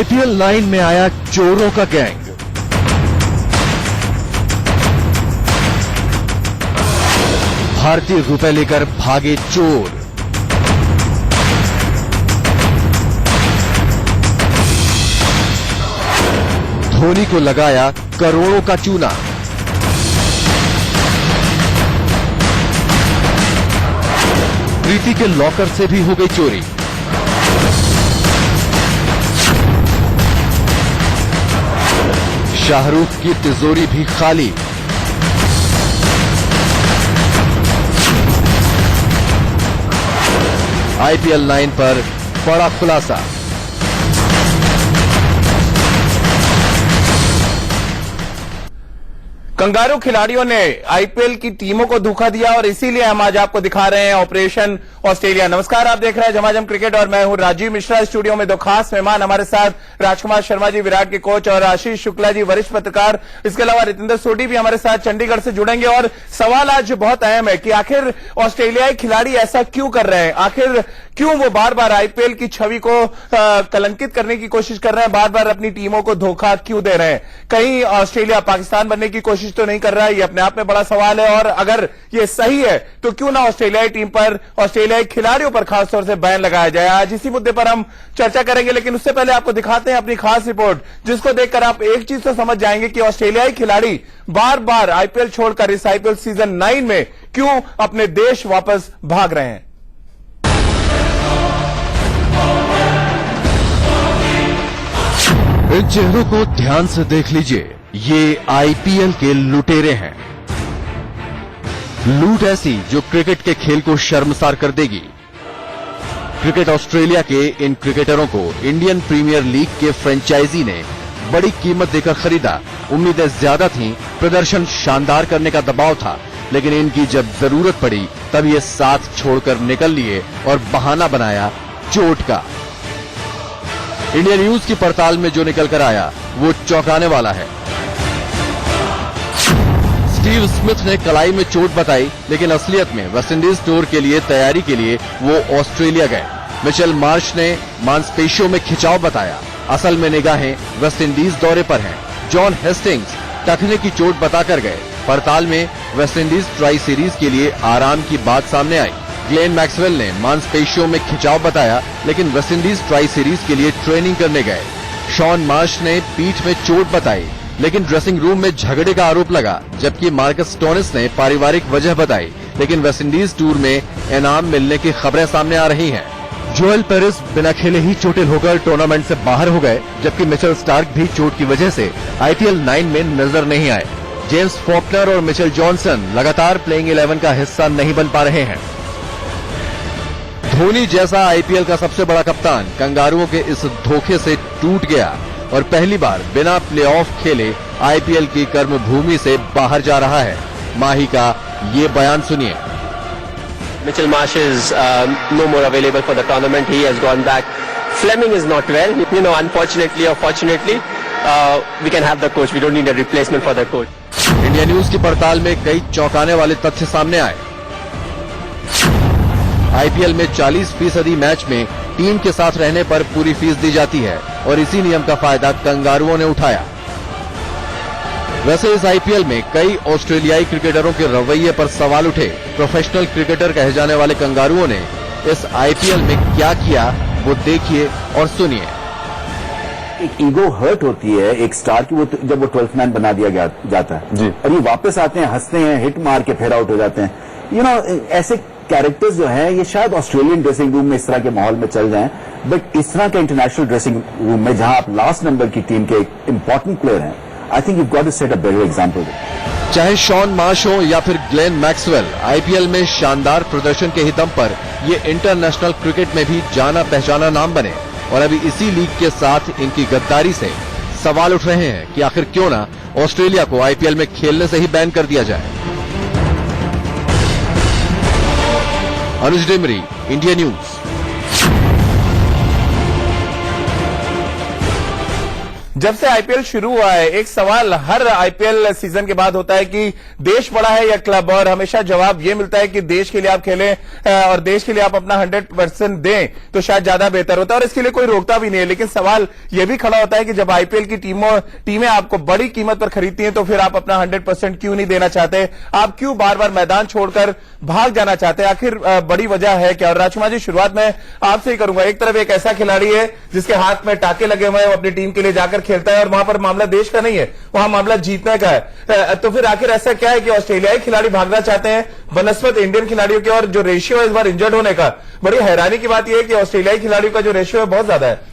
IPL 9 में आया चोरों का गैंग। भारतीय रुपए लेकर भागे चोर। धोनी को लगाया करोड़ों का चूना। प्रीति के लॉकर से भी हो गई चोरी। शाहरुख की तिजोरी भी खाली। आईपीएल 9 पर बड़ा खुलासा। कंगारू खिलाड़ियों ने आईपीएल की टीमों को धोखा दिया और इसीलिए हम आज आपको दिखा रहे हैं ऑपरेशन ऑस्ट्रेलिया। नमस्कार, आप देख रहे हैं झमाझम क्रिकेट और मैं हूं राजीव मिश्रा। स्टूडियो में दो खास मेहमान हमारे साथ राजकुमार शर्मा जी, विराट के कोच, और आशीष शुक्ला जी, वरिष्ठ पत्रकार। इसके अलावा रितेंद्र सोढी भी हमारे साथ चंडीगढ़ से जुड़ेंगे। और सवाल आज बहुत अहम है कि आखिर ऑस्ट्रेलियाई खिलाड़ी ऐसा क्यों कर रहे हैं, आखिर क्यों वो बार बार आईपीएल की छवि को कलंकित करने की कोशिश कर रहे हैं, बार बार अपनी टीमों को धोखा क्यों दे रहे हैं। कहीं ऑस्ट्रेलिया पाकिस्तान बनने की कोशिश तो नहीं कर रहा है, ये अपने आप में बड़ा सवाल है। और अगर ये सही है तो क्यों ना ऑस्ट्रेलियाई टीम पर, ऑस्ट्रेलियाई खिलाड़ियों पर खासतौर से बैन लगाया जाए। आज इसी मुद्दे पर हम चर्चा करेंगे, लेकिन उससे पहले आपको दिखाते हैं अपनी खास रिपोर्ट, जिसको देखकर आप एक चीज तो समझ जाएंगे कि ऑस्ट्रेलियाई खिलाड़ी बार बार आईपीएल छोड़कर इस आईपीएल सीजन 9 में क्यों अपने देश वापस भाग रहे हैं। इन चेहरों को ध्यान से देख लीजिए, ये आईपीएल के लुटेरे हैं। लूट ऐसी जो क्रिकेट के खेल को शर्मसार कर देगी। क्रिकेट ऑस्ट्रेलिया के इन क्रिकेटरों को इंडियन प्रीमियर लीग के फ्रेंचाइजी ने बड़ी कीमत देकर खरीदा। उम्मीदें ज्यादा थीं, प्रदर्शन शानदार करने का दबाव था, लेकिन इनकी जब जरूरत पड़ी तब ये साथ छोड़कर निकल लिए और बहाना बनाया चोट का। इंडिया न्यूज की पड़ताल में जो निकल कर आया वो चौंकाने वाला है। स्टीव स्मिथ ने कलाई में चोट बताई, लेकिन असलियत में वेस्टइंडीज टूर के लिए तैयारी के लिए वो ऑस्ट्रेलिया गए। मिचेल मार्श ने मांसपेशियों में खिंचाव बताया, असल में निगाहें वेस्टइंडीज दौरे पर हैं। जॉन हेस्टिंग्स टखने की चोट बताकर गए। पड़ताल में वेस्टइंडीज ट्राई सीरीज के लिए आराम की बात सामने आई। ग्लेन मैक्सवेल ने मांसपेशियों में खिंचाव बताया, लेकिन वेस्टइंडीज ट्राई सीरीज के लिए ट्रेनिंग करने गए। शॉन मार्श ने पीठ में चोट बताई, लेकिन ड्रेसिंग रूम में झगड़े का आरोप लगा, जबकि मार्कस स्टोनिस ने पारिवारिक वजह बताई, लेकिन वेस्टइंडीज टूर में इनाम मिलने की खबरें सामने आ रही हैं। जोएल पेरिस बिना खेले ही चोटिल होकर टूर्नामेंट से बाहर हो गए, जबकि मिचेल स्टार्क भी चोट की वजह से आईपीएल 9 में नजर नहीं आए। जेम्स फॉकनर और मिचेल जॉनसन लगातार प्लेइंग 11 का हिस्सा नहीं बन पा रहे हैं। धोनी जैसा आईपीएल का सबसे बड़ा कप्तान कंगारुओं के इस धोखे से टूट गया और पहली बार बिना प्लेऑफ खेले आईपीएल की कर्मभूमि से बाहर जा रहा है। माही का ये बयान सुनिए। Mitchell Marsh is no more available for the tournament. He has gone back. Fleming is not well. You know, unfortunately or fortunately, we can have the coach. We don't need a replacement for the coach. India news की पड़ताल में कई चौंकाने वाले तथ्य सामने आए। IPL में 40% मैच में टीम के साथ रहने पर पूरी फीस दी जाती है और इसी नियम का फायदा कंगारुओं ने उठाया। वैसे इस आईपीएल में कई ऑस्ट्रेलियाई क्रिकेटरों के रवैये पर सवाल उठे। प्रोफेशनल क्रिकेटर कहे जाने वाले कंगारुओं ने इस आईपीएल में क्या किया, वो देखिए और सुनिए। एक ईगो हर्ट होती है एक स्टार की, वो जब वो 12th मैन बना दिया जाता है जी, और ये वापस आते हैं, हंसते हैं, हिट मार के फिर आउट हो जाते हैं। यू नो, ऐसे कैरेक्टर्स जो हैं ये शायद ऑस्ट्रेलियन ड्रेसिंग रूम में इस तरह के माहौल में चल जाएं, बट इस तरह के इंटरनेशनल ड्रेसिंग रूम में जहां आप लास्ट नंबर की टीम के एक इंपॉर्टेंट प्लेयर हैं, I think you got to set a better example. चाहे शॉन मार्श हो या फिर ग्लेन मैक्सवेल, आईपीएल में शानदार प्रदर्शन के ही दम पर ये इंटरनेशनल क्रिकेट में भी जाना पहचाना नाम बने और अभी इसी लीग के साथ इनकी गद्दारी से सवाल उठ रहे हैं कि आखिर क्यों ना ऑस्ट्रेलिया को आईपीएल में खेलने से ही बैन कर दिया जाए। अनुज डेमरी, इंडिया न्यूज। जब से आईपीएल शुरू हुआ है एक सवाल हर आईपीएल सीजन के बाद होता है कि देश बड़ा है या क्लब, और हमेशा जवाब ये मिलता है कि देश के लिए आप खेलें और देश के लिए आप अपना 100% दें तो शायद ज्यादा बेहतर होता है, और इसके लिए कोई रोकता भी नहीं है। लेकिन सवाल यह भी खड़ा होता है कि जब आईपीएल की टीमें आपको बड़ी कीमत पर खरीदती हैं तो फिर आप अपना 100% क्यों नहीं देना चाहते, आप क्यों बार बार मैदान छोड़कर भाग जाना चाहते हैं, आखिर बड़ी वजह है क्या? और राजकुमार जी, शुरुआत में आपसे ही करूंगा। एक तरफ एक ऐसा खिलाड़ी है जिसके हाथ में टाके लगे हुए हैं, वो अपनी टीम के लिए जाकर खेलता है और वहां पर मामला देश का नहीं है, वहां मामला जीतने का है। तो फिर आखिर ऐसा क्या है कि ऑस्ट्रेलियाई खिलाड़ी भागना चाहते हैं बनस्पत इंडियन खिलाड़ियों के, और जो रेशियो है इस बार इंजर्ड होने का, बड़ी हैरानी की बात यह है कि ऑस्ट्रेलियाई खिलाड़ियों का जो रेशियो है बहुत ज्यादा है।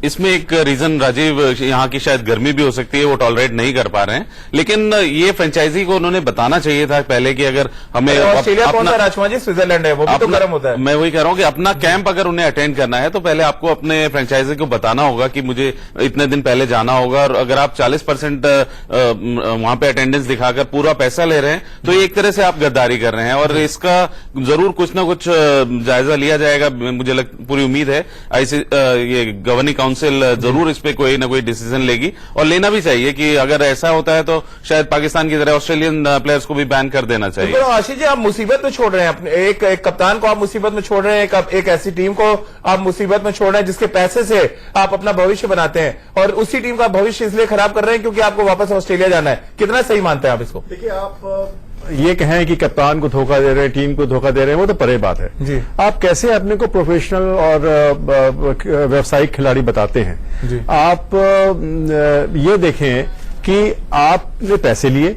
इसमें एक रीजन राजीव, यहाँ की शायद गर्मी भी हो सकती है, वो टॉलरेट नहीं कर पा रहे हैं, लेकिन ये फ्रेंचाइजी को उन्होंने बताना चाहिए था पहले कि अगर हमें ऑस्ट्रेलिया कौन सा राजकुमार जी, स्विट्जरलैंड है, वो भी तो गर्म होता है। मैं वही कह रहा हूं कि अपना कैंप अगर उन्हें अटेंड करना है तो पहले आपको अपने फ्रेंचाइजी को बताना होगा कि मुझे इतने दिन पहले जाना होगा, और अगर आप 40% वहां पे अटेंडेंस दिखाकर पूरा पैसा ले रहे हैं तो एक तरह से आप गद्दारी कर रहे हैं, और इसका जरूर कुछ ना कुछ जायजा लिया जाएगा। मुझे पूरी उम्मीद है ये गवर्निंग काउंसिल जरूर इस पे कोई ना कोई डिसीजन लेगी, और लेना भी चाहिए कि अगर ऐसा होता है तो शायद पाकिस्तान की तरह ऑस्ट्रेलियन प्लेयर्स को भी बैन कर देना चाहिए। तो आशीष जी, आप मुसीबत में छोड़ रहे हैं अपने एक कप्तान को, आप मुसीबत में छोड़ रहे हैं, एक ऐसी टीम को आप मुसीबत में छोड़ रहे हैं जिसके पैसे से आप अपना भविष्य बनाते हैं, और उसी टीम का भविष्य इसलिए खराब कर रहे हैं क्योंकि आपको वापस ऑस्ट्रेलिया जाना है। कितना सही मानते हैं आप इसको? देखिए, आप ये कहें कि कप्तान को धोखा दे रहे हैं, टीम को धोखा दे रहे हैं, वो तो परे बात है जी। आप कैसे अपने को प्रोफेशनल और व्यावसायिक खिलाड़ी बताते हैं जी। आप ये देखें कि आपने पैसे लिए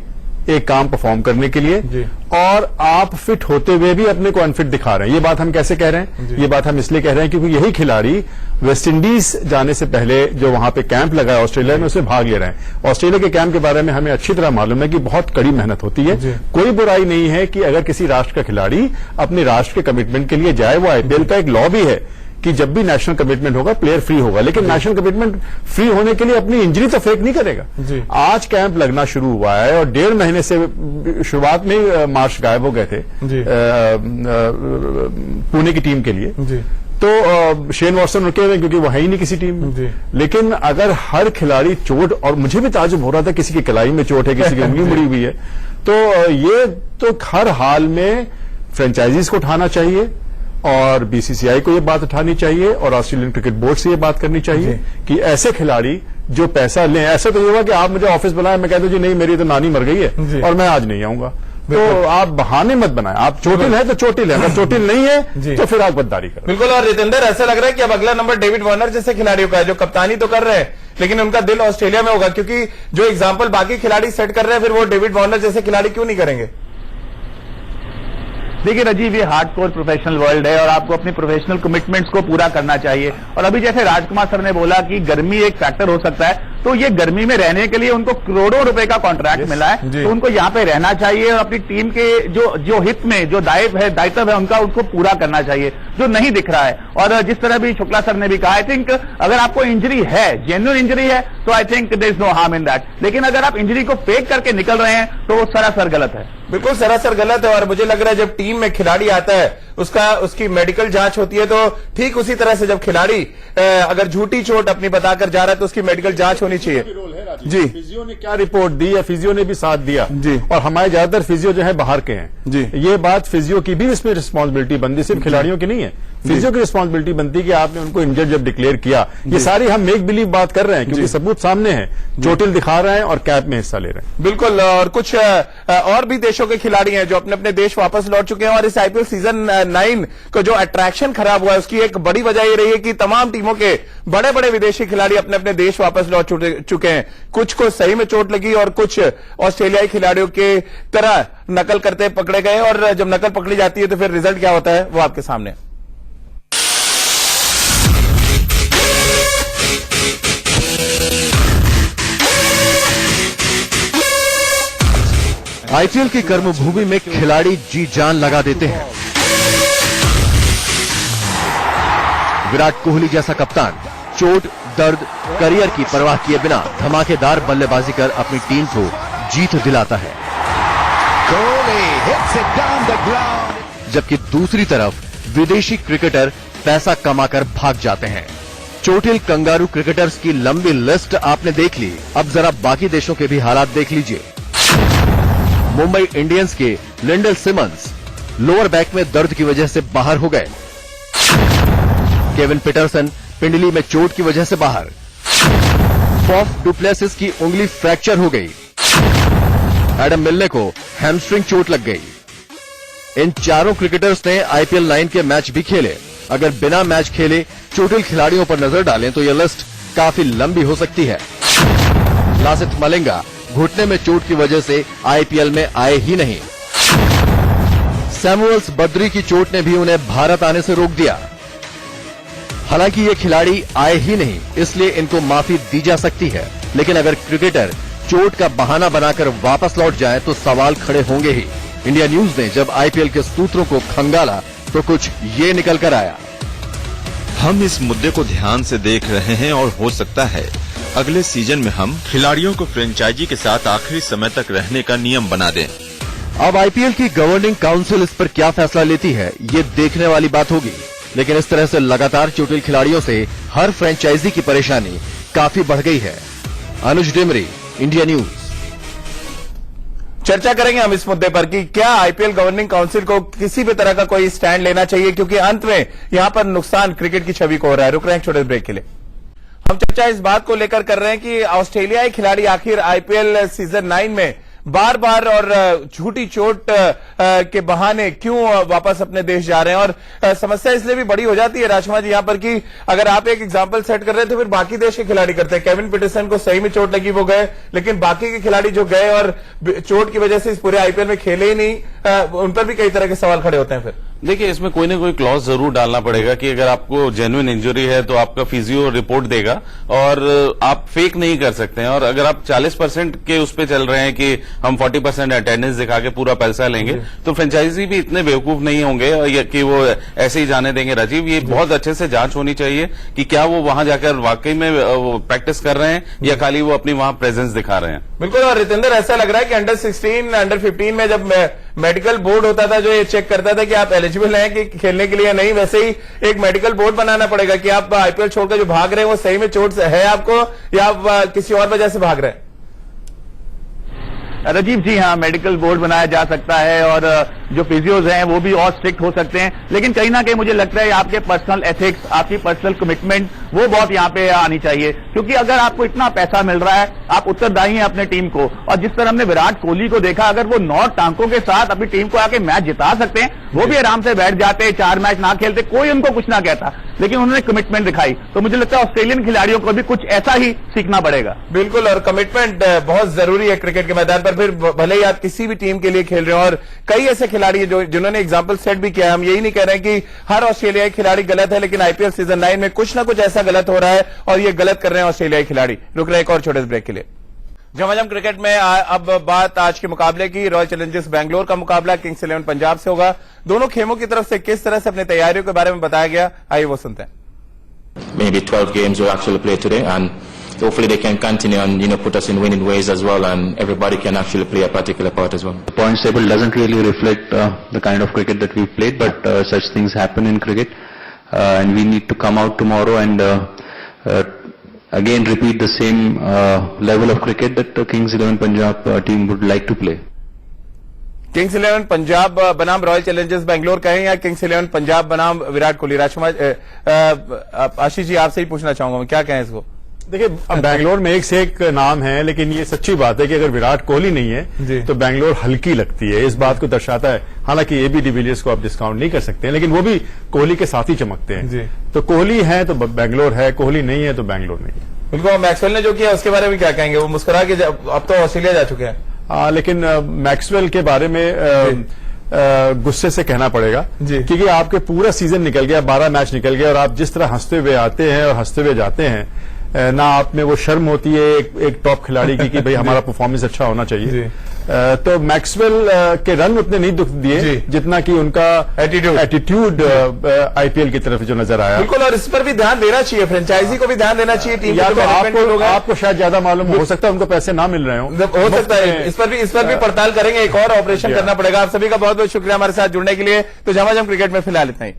एक काम परफॉर्म करने के लिए जी। और आप फिट होते हुए भी अपने को अनफिट दिखा रहे हैं। ये बात हम कैसे कह रहे हैं? ये बात हम इसलिए कह रहे हैं क्योंकि यही खिलाड़ी वेस्ट इंडीज जाने से पहले जो वहां पे कैंप लगा है ऑस्ट्रेलिया में, उसमें भाग ले रहे हैं। ऑस्ट्रेलिया के कैंप के बारे में हमें अच्छी तरह मालूम है कि बहुत कड़ी मेहनत होती है। कोई बुराई नहीं है कि अगर किसी राष्ट्र का खिलाड़ी अपने राष्ट्र के कमिटमेंट के लिए जाए, वो आईपीएल का एक लॉ भी है कि जब भी नेशनल कमिटमेंट होगा प्लेयर फ्री होगा, लेकिन नेशनल कमिटमेंट फ्री होने के लिए अपनी इंजरी तो फेक नहीं करेगा। आज कैंप लगना शुरू हुआ है और 1.5 महीने से शुरुआत में मार्च गायब हो गए थे पुणे की टीम के लिए, तो शेन वॉटसन रुके हुए क्योंकि वो है ही नहीं किसी टीम में। लेकिन अगर हर खिलाड़ी चोट, और मुझे भी ताजुब हो रहा था किसी की कलाई में चोट है, किसी की उंगली मुड़ी हुई है, तो ये तो हर हाल में फ्रेंचाइजीज को उठाना चाहिए और बीसीसीआई को ये बात उठानी चाहिए और ऑस्ट्रेलियन क्रिकेट बोर्ड से ये बात करनी चाहिए कि ऐसे खिलाड़ी जो पैसा लें, ऐसा तो ये हुआ कि आप मुझे ऑफिस बुलाएं, मैं कहता हूं जी नहीं मेरी तो नानी मर गई है और मैं आज नहीं आऊंगा। तो आप बहाने मत बनाएं, आप चोटिल है तो चोटिल है, अगर चोटिल नहीं है तो फिर आप गद्दारी करें। बिल्कुल। और रितेंद्र, ऐसा लग रहा है कि अब अगला नंबर डेविड वार्नर जैसे खिलाड़ियों का है जो कप्तानी तो कर रहे हैं लेकिन उनका दिल ऑस्ट्रेलिया में होगा, क्योंकि जो एग्जाम्पल बाकी खिलाड़ी सेट कर रहे हैं फिर वो डेविड वार्नर जैसे खिलाड़ी क्यों नहीं करेंगे? देखिए राजीव, ये हार्डकोर प्रोफेशनल वर्ल्ड है और आपको अपनी प्रोफेशनल कमिटमेंट्स को पूरा करना चाहिए। और अभी जैसे राजकुमार सर ने बोला कि गर्मी एक फैक्टर हो सकता है, तो ये गर्मी में रहने के लिए उनको करोड़ों रुपए का कॉन्ट्रैक्ट मिला है, तो उनको यहाँ पे रहना चाहिए और अपनी टीम के जो हित में जो दायित्व है उनका उसको पूरा करना चाहिए, जो नहीं दिख रहा है। और जिस तरह भी शुक्ला सर ने भी कहा, आई थिंक अगर आपको इंजरी है, जेन्युइन इंजरी है, तो I think there is no harm in that. लेकिन अगर आप इंजरी को फेक करके निकल रहे हैं तो वो सरासर गलत है। बिल्कुल सरासर गलत है। और मुझे लग रहा है जब टीम में खिलाड़ी आता है उसकी मेडिकल जांच होती है, तो ठीक उसी तरह से जब खिलाड़ी अगर झूठी चोट अपनी बताकर जा रहा है तो उसकी मेडिकल जांच होनी चाहिए। जी, फिजियो ने क्या रिपोर्ट दी है, फिजियो ने भी साथ दिया जी, और हमारे ज्यादातर फिजियो जो है बाहर के हैं जी। ये बात फिजियो की भी इसमें रिस्पांसिबिलिटी बनती, सिर्फ खिलाड़ियों की नहीं है, फिजियो की रिस्पांसिबिलिटी बनती कि आपने उनको इंजर्ड जब डिक्लेयर किया। ये सारी हम मेक बिलीव बात कर रहे हैं क्योंकि सबूत सामने है, चोटिल दिखा रहे हैं और कैंप में हिस्सा ले रहे हैं। बिल्कुल। और कुछ और भी देशों के खिलाड़ी हैं जो अपने अपने देश वापस लौट चुके हैं, और इस आईपीएल सीजन 9 को जो अट्रैक्शन खराब हुआ है उसकी एक बड़ी वजह ये रही है कि तमाम टीमों के बड़े बड़े विदेशी खिलाड़ी अपने अपने देश वापस लौट चुके हैं। कुछ को सही में चोट लगी और कुछ ऑस्ट्रेलियाई खिलाड़ियों के तरह नकल करते पकड़े गए, और जब नकल पकड़ी जाती है तो फिर रिजल्ट क्या होता है वो आपके सामने। आईपीएल की कर्मभूमि में खिलाड़ी जी जान लगा देते हैं। विराट कोहली जैसा कप्तान चोट, दर्द, करियर की परवाह किए बिना धमाकेदार बल्लेबाजी कर अपनी टीम को जीत दिलाता है, जबकि दूसरी तरफ विदेशी क्रिकेटर पैसा कमाकर भाग जाते हैं। चोटिल कंगारू क्रिकेटर्स की लंबी लिस्ट आपने देख ली, अब जरा बाकी देशों के भी हालात देख लीजिए। मुंबई इंडियंस के लिंडल सिमंस लोअर बैक में दर्द की वजह से बाहर हो गए। केविन पीटरसन पिंडली में चोट की वजह से बाहर। फॉफ डुप्लेसिस की उंगली फ्रैक्चर हो गई। एडम मिलने को हैमस्ट्रिंग चोट लग गई। इन चारों क्रिकेटर्स ने IPL 9 के मैच भी खेले। अगर बिना मैच खेले चोटिल खिलाड़ियों पर नजर डालें तो यह लिस्ट काफी लंबी हो सकती है। लासिथ मलिंगा घुटने में चोट की वजह से IPL में आए ही नहीं। सैमुअल्स बद्री की चोट ने भी उन्हें भारत आने से रोक दिया। हालांकि ये खिलाड़ी आए ही नहीं, इसलिए इनको माफी दी जा सकती है, लेकिन अगर क्रिकेटर चोट का बहाना बनाकर वापस लौट जाए तो सवाल खड़े होंगे ही। इंडिया न्यूज ने जब IPL के सूत्रों को खंगाला तो कुछ ये निकल कर आया। हम इस मुद्दे को ध्यान से देख रहे हैं और हो सकता है अगले सीजन में हम खिलाड़ियों को फ्रेंचाइजी के साथ आखिरी समय तक रहने का नियम बना दें। अब IPL की गवर्निंग काउंसिल इस पर क्या फैसला लेती है, ये देखने वाली बात होगी। लेकिन इस तरह से लगातार चोटिल खिलाड़ियों से हर फ्रेंचाइजी की परेशानी काफी बढ़ गई है। अनुज डिमरी, इंडिया न्यूज। चर्चा करेंगे हम इस मुद्दे पर कि क्या IPL गवर्निंग काउंसिल को किसी भी तरह का कोई स्टैंड लेना चाहिए, क्योंकि अंत में यहां पर नुकसान क्रिकेट की छवि को हो रहा है। रुक रहे हैं छोटे ब्रेक के लिए। हम चर्चा इस बात को लेकर कर रहे हैं कि ऑस्ट्रेलियाई खिलाड़ी आखिर IPL सीजन 9 में बार बार और झूठी चोट के बहाने क्यों वापस अपने देश जा रहे हैं। और समस्या इसलिए भी बड़ी हो जाती है राजकुमार जी यहां पर कि अगर आप एक एग्जांपल सेट कर रहे थे, फिर बाकी देश के खिलाड़ी करते हैं। केविन पीटरसन को सही में चोट लगी, वो गए, लेकिन बाकी के खिलाड़ी जो गए और चोट की वजह से इस पूरे IPL में खेले ही नहीं, उन पर भी कई तरह के सवाल खड़े होते हैं। फिर देखिए, इसमें कोई ना कोई क्लॉज जरूर डालना पड़ेगा कि अगर आपको जेन्युइन इंजरी है तो आपका फिजियो रिपोर्ट देगा और आप फेक नहीं कर सकते हैं। और अगर आप 40% के उस पर चल रहे हैं कि हम 40% अटेंडेंस दिखा के पूरा पैसा लेंगे, तो फ्रेंचाइजी भी इतने बेवकूफ नहीं होंगे कि वो ऐसे ही जाने देंगे। राजीव, ये बहुत अच्छे से जांच होनी चाहिए कि क्या वो वहां जाकर वाकई में प्रैक्टिस कर रहे हैं या खाली वो अपनी वहां प्रेजेंस दिखा रहे हैं। बिल्कुल। और रितेंद्र, ऐसा लग रहा है कि अंडर 16, अंडर 15 में जब मेडिकल बोर्ड होता था जो ये चेक करता था कि आप एलिजिबल हैं कि खेलने के लिए या नहीं, वैसे ही एक मेडिकल बोर्ड बनाना पड़ेगा कि आप IPL छोड़कर जो भाग रहे हैं वो सही में चोट है आपको या आप किसी और वजह से भाग रहे हैं। राजीव जी, हाँ, मेडिकल बोर्ड बनाया जा सकता है और जो फिजियोज हैं वो भी और स्ट्रिक्ट हो सकते हैं, लेकिन कहीं ना कहीं मुझे लगता है आपके पर्सनल एथिक्स, आपकी पर्सनल कमिटमेंट वो बहुत यहाँ पे आनी चाहिए। क्योंकि अगर आपको इतना पैसा मिल रहा है, आप उत्तरदायी हैं अपने टीम को, और जिस तरह हमने विराट कोहली को देखा, अगर वो 9 टांकों के साथ अपनी टीम को आके मैच जिता सकते हैं, वो भी आराम से बैठ जाते, 4 मैच ना खेलते, कोई उनको कुछ ना कहता, लेकिन उन्होंने कमिटमेंट दिखाई। तो मुझे लगता है ऑस्ट्रेलियन खिलाड़ियों को भी कुछ ऐसा ही सीखना पड़ेगा। बिल्कुल, और कमिटमेंट बहुत जरूरी है क्रिकेट के मैदान पर। फिर भले ही आप किसी भी टीम के लिए खेल रहे हो, और कई ऐसे खिलाड़ी जिन्होंने एग्जाम्पल सेट भी किया है। हम यही नहीं कह रहे हैं कि हर ऑस्ट्रेलियाई खिलाड़ी गलत है, लेकिन IPL सीजन 9 में कुछ ना कुछ ऐसा गलत हो रहा है और ये गलत कर रहे हैं ऑस्ट्रेलियाई खिलाड़ी। रुक रहे एक और छोटे ब्रेक के लिए। झमाझम क्रिकेट में अब बात आज के मुकाबले की। रॉयल चैलेंजर्स बैंगलोर का मुकाबला किंग्स 11 पंजाब से होगा। दोनों खेमों की तरफ से किस तरह से अपनी तैयारियों के बारे में बताया गया, आइए वो सुनते हैं। Maybe 12 games we'll actually play today, and hopefully they can continue and put us in winning ways as well, and everybody can actually play a particular part as well. The points table doesn't really reflect the kind of cricket that we've played, but such things happen in cricket, and we need to come out tomorrow and again repeat the same level of cricket that the Kings 11 Punjab team would like to play. Kings 11 Punjab बनाम royal Challengers Bangalore कहें या Kings 11 Punjab बनाम विराट कोहली। राजकुमार, आशीष जी आपसे ही पूछना चाहूंगा मैं, क्या कहें इसको। देखिए, बैंगलोर में एक से एक नाम है, लेकिन ये सच्ची बात है कि अगर विराट कोहली नहीं है तो बैंगलोर हल्की लगती है। इस बात को दर्शाता है। हालांकि एबी डिविलियर्स को आप डिस्काउंट नहीं कर सकते हैं, लेकिन वो भी कोहली के साथ ही चमकते हैं। तो कोहली है तो बैंगलोर है, कोहली नहीं है तो बैंगलोर नहीं है। बिल्कुल। मैक्सवेल ने जो किया उसके बारे में क्या कहेंगे? वो मुस्कुरा के अब तो ऑस्ट्रेलिया जा चुके हैं। लेकिन मैक्सवेल के बारे में गुस्से से कहना पड़ेगा, क्योंकि आपके पूरा सीजन निकल गया, 12 मैच निकल गया, और आप जिस तरह हंसते हुए आते हैं और हंसते हुए जाते हैं, ना आप में वो शर्म होती है एक टॉप खिलाड़ी की कि भाई हमारा परफॉर्मेंस अच्छा होना चाहिए। तो मैक्सवेल के रन उतने नहीं दुख दिए जितना कि उनका एटीट्यूड IPL की तरफ जो नजर आया। बिल्कुल, और इस पर भी ध्यान देना चाहिए, फ्रेंचाइजी को भी ध्यान देना चाहिए। टीम या तो आपको शायद ज्यादा मालूम हो सकता है उनको पैसे ना मिल रहे हो सकता है। इस पर भी पड़ताल करेंगे, एक और ऑपरेशन करना पड़ेगा। आप सभी का बहुत बहुत शुक्रिया हमारे साथ जुड़ने के लिए। तो झमाझम क्रिकेट में फिलहाल इतना ही।